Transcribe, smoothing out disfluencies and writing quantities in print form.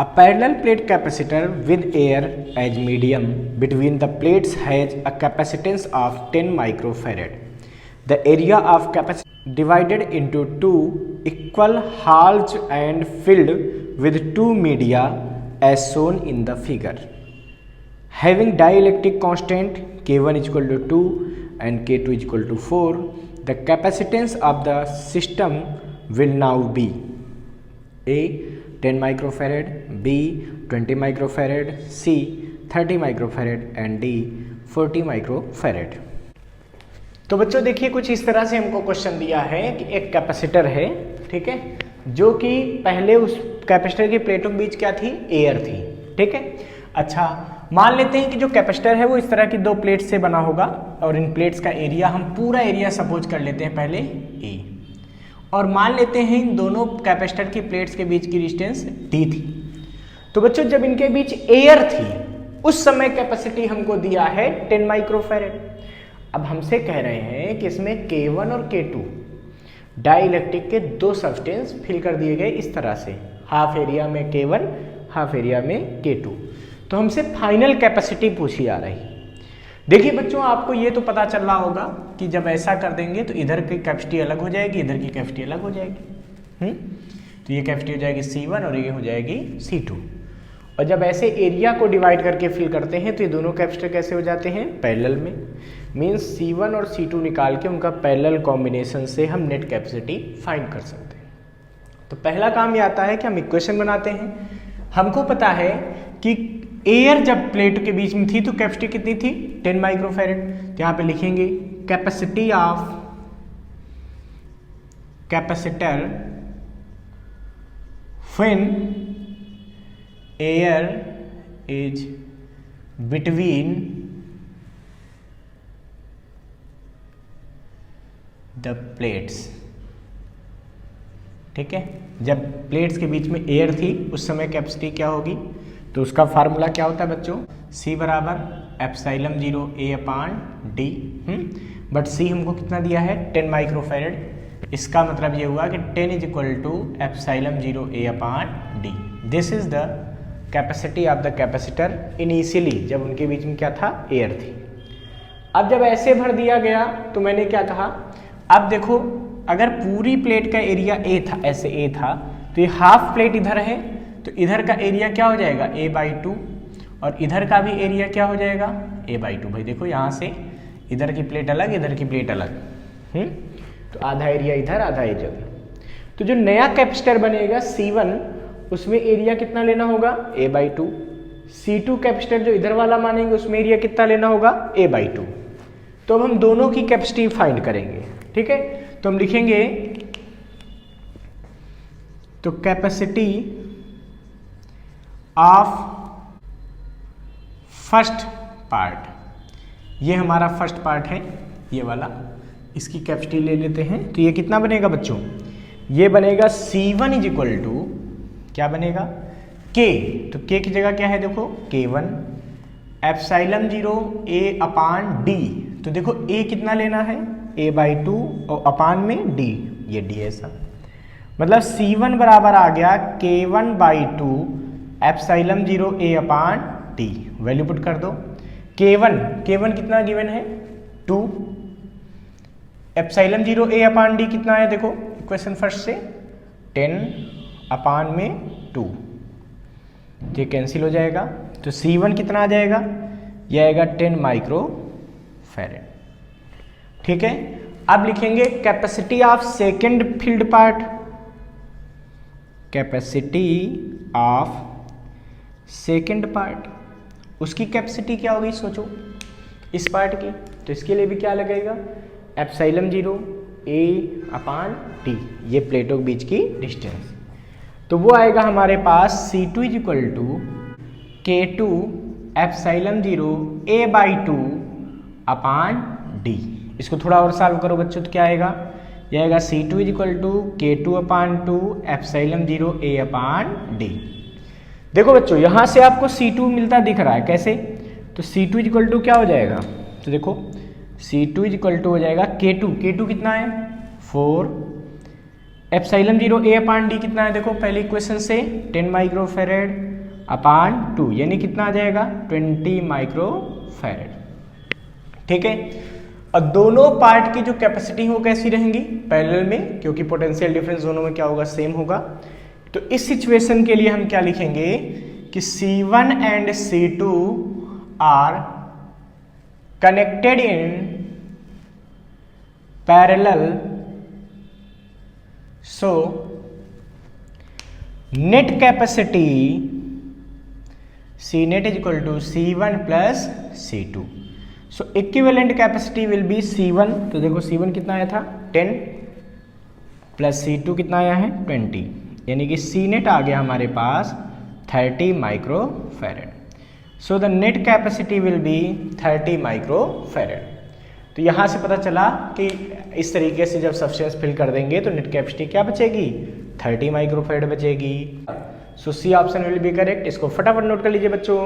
A parallel plate capacitor with air as medium between the plates has a capacitance of 10 microfarad. The area of capacitor divided into two equal halves and filled with two media as shown in the figure. Having dielectric constant K1 is equal to 2 and K2 is equal to 4, the capacitance of the system will now be A 10 microfarad, B 20 microfarad, C 30 microfarad and D 40 microfarad. तो बच्चों देखिए कुछ इस तरह से हमको question दिया है कि एक कैपेसिटर है, ठीक है, जो कि पहले उस कैपेसिटर की प्लेटों के बीच क्या थी, एयर थी, ठीक है। अच्छा मान लेते हैं कि जो कैपेसिटर है वो इस तरह की दो प्लेट से बना होगा और इन प्लेट्स का एरिया हम पूरा एरिया सपोज कर लेते हैं पहले ए, और मान लेते हैं इन दोनों कैपेसिटर की प्लेट्स के बीच की डिस्टेंस डी थी। तो बच्चों जब इनके बीच एयर थी उस समय कैपेसिटी हमको दिया है 10 माइक्रोफैरेड। अब हमसे कह रहे हैं कि इसमें K1 और K2 डाइलेक्ट्रिक के दो सब्सटेंस फिल कर दिए गए इस तरह से, हाफ एरिया में K1 हाफ एरिया में K2। तो हमसे फाइनल कैपेसिटी पूछी जा रही। देखिए बच्चों आपको ये तो पता चल रहा होगा कि जब ऐसा कर देंगे तो इधर की कैपेसिटी अलग हो जाएगी, इधर की कैपेसिटी अलग हो जाएगी। तो ये कैपेसिटी हो जाएगी C1 और ये हो जाएगी C2। और जब ऐसे एरिया को डिवाइड करके फिल करते हैं तो ये दोनों कैपेसिटर कैसे हो जाते हैं, पैरेलल में। मीन्स C1 और C2 निकाल के उनका पैरेलल कॉम्बिनेशन से हम नेट कैपेसिटी फाइंड कर सकते हैं। तो पहला काम ये आता है कि हम इक्वेशन बनाते हैं। हमको पता है कि एयर जब प्लेट के बीच में थी तो कैपेसिटी कितनी थी, 10 माइक्रोफैरेड। तो यहाँ पे लिखेंगे capacity of capacitor when air is between the plates, ठीक है। जब प्लेट्स के बीच में एयर थी उस समय कैपेसिटी क्या होगी, तो उसका फार्मूला क्या होता है बच्चों, C बराबर epsilon 0 A upon D। But C हमको कितना दिया है, 10 माइक्रोफैरेड। इसका मतलब ये हुआ कि 10 is equal to epsilon 0 A upon D। This is the capacity of the capacitor initially, जब उनके बीच में क्या था, एयर थी। अब जब ऐसे भर दिया गया तो मैंने क्या कहा, अब देखो अगर पूरी प्लेट का एरिया A था, ऐसे A था, तो ये हाफ प्लेट इधर है तो इधर का एरिया क्या हो जाएगा, A/2, और इधर का भी एरिया क्या हो जाएगा, A/2। भाई देखो यहाँ से इधर की प्लेट अलग, इधर की प्लेट अलग, तो आधा एरिया इधर आधा इधर। तो जो नया कैपेसिटर बनेगा C1 उसमें एरिया कितना लेना होगा, A/2। C2 कैपेसिटर जो इधर वाला मानेंगे उसमें एरिया कितना लेना होगा, A/2। तो अब हम दोनों की कैपेसिटी फाइंड करेंगे, ठीक है। तो हम लिखेंगे तो कैपेसिटी ऑफ फर्स्ट पार्ट, ये हमारा फर्स्ट पार्ट है ये वाला, इसकी कैपेसिटी ले लेते हैं। तो ये कितना बनेगा बच्चों, ये बनेगा C1 इज इक्वल टू क्या बनेगा, K। तो K की जगह क्या है, देखो K1 epsilon 0 A upon D। तो देखो A कितना लेना है, A/2 और अपान में D, ये D ऐसा, मतलब C1 बराबर आ गया K1/2 epsilon 0 A upon D। Value put कर दो। K1 कितना गिवन है, 2। एप्सिलॉन 0 A अपान D कितना है, देखो इक्वेशन फर्स्ट से 10 अपान में 2, ये कैंसिल हो जाएगा। तो C1 कितना आ जाएगा, यह आएगा 10 माइक्रोफैरेड, ठीक है। अब लिखेंगे capacity of second field part, capacity of second part, उसकी कैपेसिटी क्या होगी, सोचो इस पार्ट की। तो इसके लिए भी क्या लगेगा, एप्सिलॉन 0 A अपान D, ये प्लेटों के बीच की डिस्टेंस। तो वो आएगा हमारे पास C2 is equal to K2 epsilon 0 A/2 upon D। इसको थोड़ा और सॉल्व करो बच्चों तो क्या आएगा, यह आएगा C2 is equal to K2 upon 2 epsilon 0 A upon D। देखो बच्चों यहाँ से आपको C2 मिलता दिख रहा है, कैसे, तो C2 इज इक्वल टू क्या हो जाएगा, तो देखो C2 इज इक्वल टू हो जाएगा K2 कितना है 4 एप्सिलॉन 0 ए अपान डी कितना है, देखो पहले इक्वेशन से 10 माइक्रोफेरेड अपान 2 यानी कितना आ जाएगा 20 माइक्रोफेरेड। ठीक है, और दोनों पार्ट की जो कैपेसिटी हो कैसी रहेंगी, पैरेलल में, क्योंकि पोटेंशियल डिफरेंस दोनों में क्या होगा, सेम होगा। तो इस सिचुएशन के लिए हम क्या लिखेंगे कि C1 and C2 are connected in parallel, so net capacity C net is equal to C1 plus C2। So equivalent capacity will be C1, तो देखो C1 कितना आया था 10 प्लस C2 कितना आया है 20, यानी कि C नेट आ गया हमारे पास 30 microfarad. So the net capacity will B 30 microfarad. तो यहाँ से पता चला कि इस तरीके से जब सब्सटेंस फिल कर देंगे तो नेट कैपेसिटी क्या बचेगी, 30 माइक्रोफेरेड बचेगी। So C option will be correct. इसको फटाफट नोट कर लीजिए बच्चों।